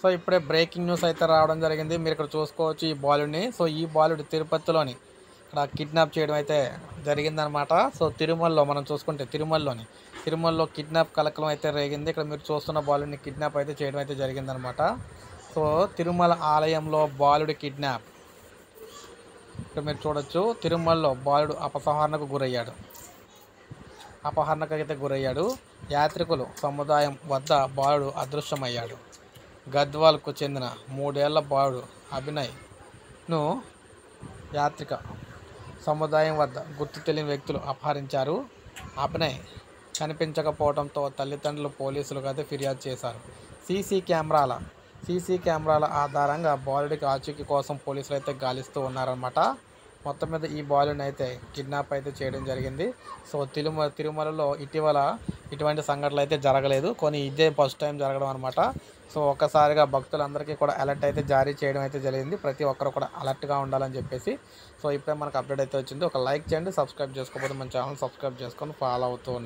So ఇప్పుడే breaking news అయితే రావడం జరిగింది. మీరు ఇక్కడ చూసుకోవచ్చు ఈ బాలుడిని. సో ఈ బాలుడు తిరుపతిలోని ఇక్కడ కిడ్నాప్ చేయడం అయితే జరిగిందనమాట. సో తిరుమలలో మనం చూసుకుంటే తిరుమలలో కిడ్నాప్ కలకలం అయితే రేగింది. ఇక్కడ మీరు చూస్తున్న బాలుడిని కిడ్నాప్ అయితే చేయడం అయితే జరిగిందనమాట. సో తిరుమల ఆలయంలో బాలుడి కిడ్నాప్. ఇక్కడ మీరు చూడొచ్చు, తిరుమలలో బాలుడు అపహరణకు అయితే గురయ్యాడు. యాత్రికులు సముదాయం వద్ద బాలుడు అదృశ్యమయ్యాడు. గద్వాల్కు చెందిన 3 ఏళ్ల బాలుడు అభినయ్ను యాత్రిక సముదాయం వద్ద గుర్తు తెలియని వ్యక్తులు అపహరించారు. అభినయ్ కనిపించకపోవడంతో తల్లిదండ్రులు పోలీసులకు అయితే ఫిర్యాదు చేశారు. సీసీ కెమెరాల ఆధారంగా బాలుడికి ఆచూకీ కోసం పోలీసులు అయితే గాలిస్తూ ఉన్నారన్నమాట. మొత్తం మీద ఈ బాలుని అయితే కిడ్నాప్ అయితే చేయడం జరిగింది. సో తిరుమలలో ఇటీవల ఇటువంటి సంఘటనలు అయితే జరగలేదు, కొన్ని ఇదే ఫస్ట్ టైం జరగడం అనమాట. సో ఒక్కసారిగా భక్తులందరికీ కూడా అలర్ట్ అయితే జారీ చేయడం అయితే జరిగింది. ప్రతి ఒక్కరు కూడా అలర్ట్గా ఉండాలని చెప్పేసి. సో ఇప్పుడే మనకు అప్డేట్ అయితే వచ్చింది. ఒక లైక్ చేయండి, సబ్స్క్రైబ్ చేసుకోకపోతే మన ఛానల్ సబ్స్క్రైబ్ చేసుకొని ఫాలో అవుతూ ఉండండి.